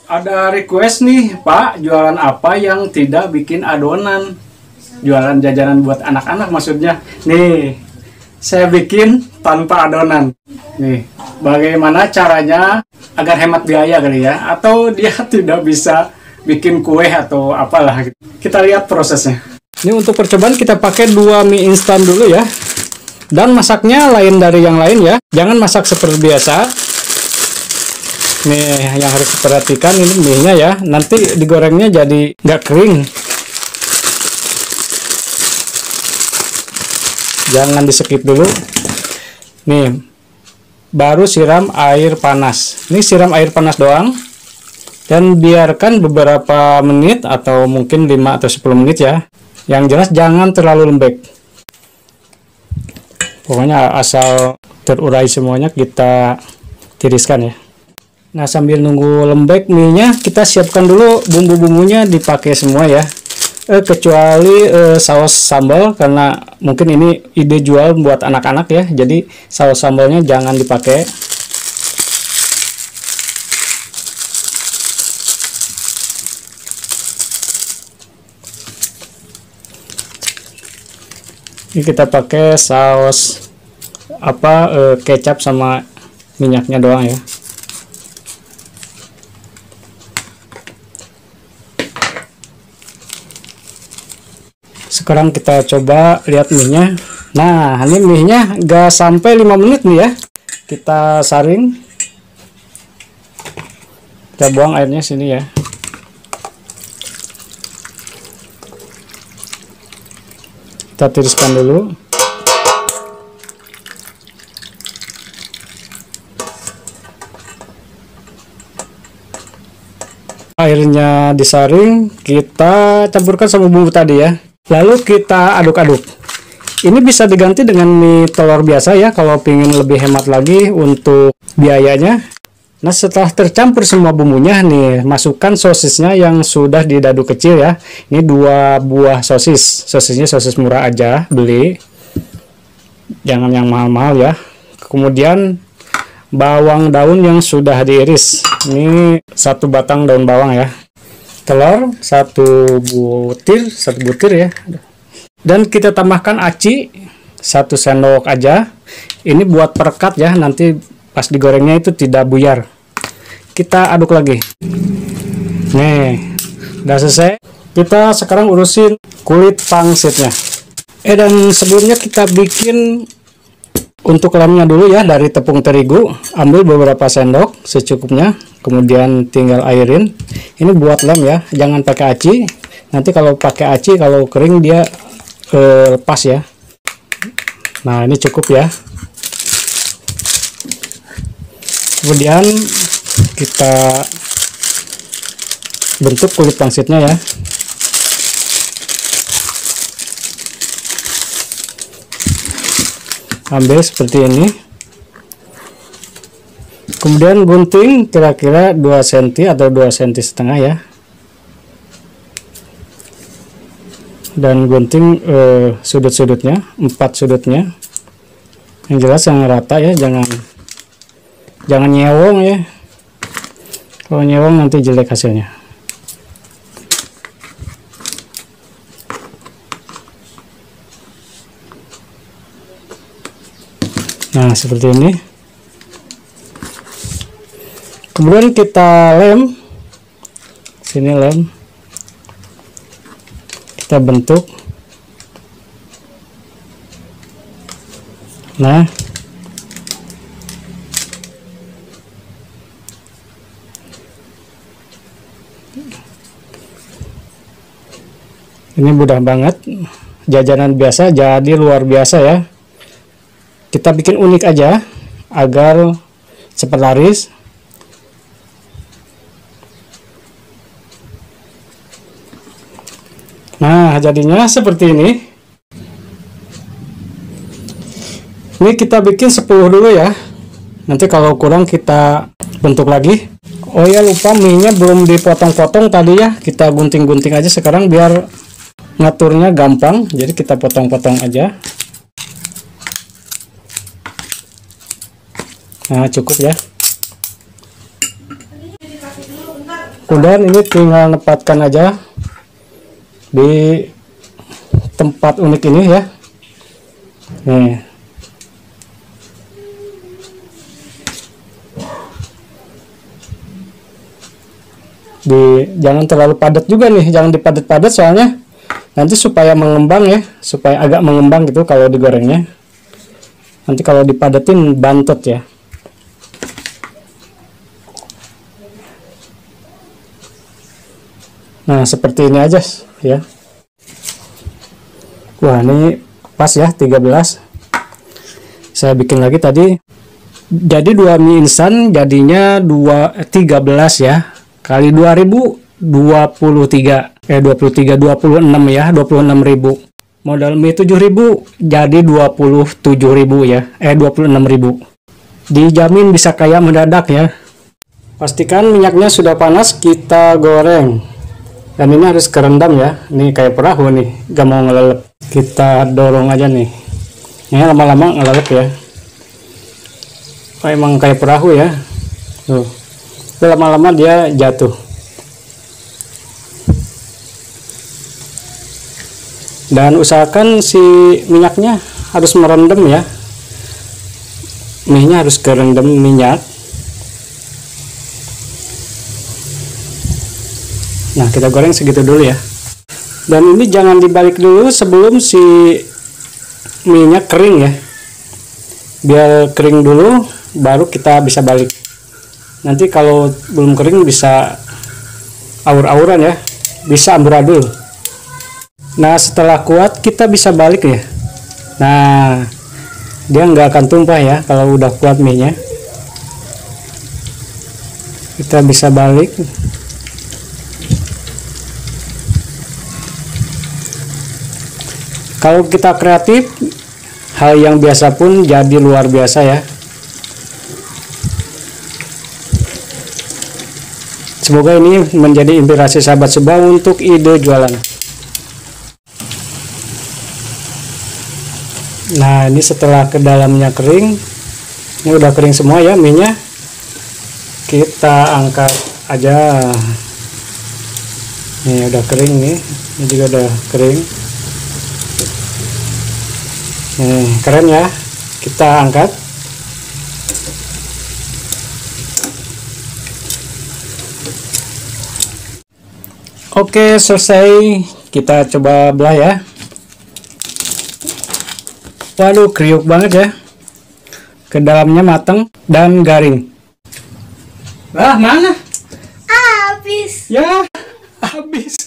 Ada request nih, Pak, jualan apa yang tidak bikin adonan? Jualan jajanan buat anak-anak maksudnya. Nih, saya bikin tanpa adonan. Nih, bagaimana caranya agar hemat biaya kali ya? Atau dia tidak bisa bikin kue atau apalah. Kita lihat prosesnya. Ini untuk percobaan kita pakai 2 mie instan dulu ya. Dan masaknya lain dari yang lain ya. Jangan masak seperti biasa. Nih yang harus diperhatikan ini mie-nya ya, nanti digorengnya jadi nggak kering. Jangan di skip dulu. Nih baru siram air panas. Ini siram air panas doang dan biarkan beberapa menit atau mungkin 5 atau 10 menit ya. Yang jelas jangan terlalu lembek, pokoknya asal terurai semuanya kita tiriskan ya. Nah, sambil nunggu lembek mie-nya, kita siapkan dulu bumbu-bumbunya, dipakai semua ya. Kecuali saus sambal, karena mungkin ini ide jual buat anak-anak ya. Jadi saus sambalnya jangan dipakai. Ini kita pakai saus kecap sama minyaknya doang ya. Sekarang kita coba lihat mie-nya. Nah, ini mie-nya gak sampai 5 menit nih ya. Kita saring. Kita buang airnya sini ya. Kita tiriskan dulu. Airnya disaring, kita campurkan sama bumbu tadi ya. Lalu kita aduk-aduk. Ini bisa diganti dengan mie telur biasa ya, kalau ingin lebih hemat lagi untuk biayanya. Nah, setelah tercampur semua bumbunya nih, masukkan sosisnya yang sudah didaduk kecil ya. Ini 2 buah sosis. Sosisnya sosis murah aja, beli. Jangan yang mahal-mahal ya. Kemudian bawang daun yang sudah diiris. Ini 1 batang daun bawang ya. Telur 1 butir ya. Dan kita tambahkan aci 1 sendok aja. Ini buat perekat ya, nanti pas digorengnya itu tidak buyar. Kita aduk lagi. Nih, udah selesai. Kita sekarang urusin kulit pangsitnya. Dan sebelumnya kita bikin untuk lemnya dulu ya, dari tepung terigu. Ambil beberapa sendok secukupnya, kemudian tinggal airin. Ini buat lem ya, jangan pakai aci. Nanti kalau pakai aci, kalau kering dia lepas ya. Nah, ini cukup ya. Kemudian kita bentuk kulit pangsitnya ya. Ambil seperti ini. Kemudian gunting kira-kira 2 cm atau 2,5 cm ya. Dan gunting sudut-sudutnya, 4 sudutnya. Yang jelas yang rata ya, jangan nyewong ya. Kalau nyewong nanti jelek hasilnya. Nah, seperti ini. Kemudian kita lem. Sini lem. Kita bentuk. Nah, ini mudah banget, jajanan biasa jadi luar biasa ya. Kita bikin unik aja agar cepat laris. Nah, jadinya seperti ini. Ini kita bikin 10 dulu ya. Nanti kalau kurang kita bentuk lagi. Oh ya, lupa mie-nya belum dipotong-potong tadi ya. Kita gunting-gunting aja sekarang biar ngaturnya gampang. Jadi kita potong-potong aja. Nah, cukup ya. Kemudian ini tinggal nepatkan aja di tempat unik ini ya. Nih. Jangan terlalu padat juga nih, jangan dipadat-padat soalnya nanti supaya mengembang ya, supaya agak mengembang gitu kalau digorengnya. Nanti kalau dipadatin bantet ya. Nah, seperti ini aja ya. Wah, ini pas ya 13. Saya bikin lagi tadi. Jadi 2 mie instan jadinya 13 ya. Kali 2023. 26 ya, 26.000. Modal mie 7.000 jadi 27.000 ya. 26.000. Dijamin bisa kaya mendadak ya. Pastikan minyaknya sudah panas, kita goreng. Dan ini harus kerendam ya. Ini kayak perahu nih, gak mau ngelelep. Kita dorong aja nih. Ini lama-lama ngelelep ya. Emang kayak perahu ya. Tuh. Lama-lama dia jatuh. Dan usahakan si minyaknya harus merendam ya. Mie-nya harus kerendam minyak. Nah, kita goreng segitu dulu ya. Dan ini jangan dibalik dulu sebelum si minyak kering ya. Biar kering dulu baru kita bisa balik. Nanti kalau belum kering bisa aur-auran ya. Bisa amburadul. Nah, setelah kuat kita bisa balik ya. Nah, dia nggak akan tumpah ya kalau udah kuat mie-nya. Kita bisa balik. Kalau kita kreatif, hal yang biasa pun jadi luar biasa ya. Semoga ini menjadi inspirasi sahabat Subah untuk ide jualan. Nah, ini setelah ke dalamnya kering, ini udah kering semua ya mie-nya. Kita angkat aja. Ini udah kering nih, ini juga udah kering. Keren ya, kita angkat. Oke, selesai. Kita coba belah ya. Waduh, kriuk banget ya. Ke dalamnya matang dan garing. Mana? Habis. Ya, habis.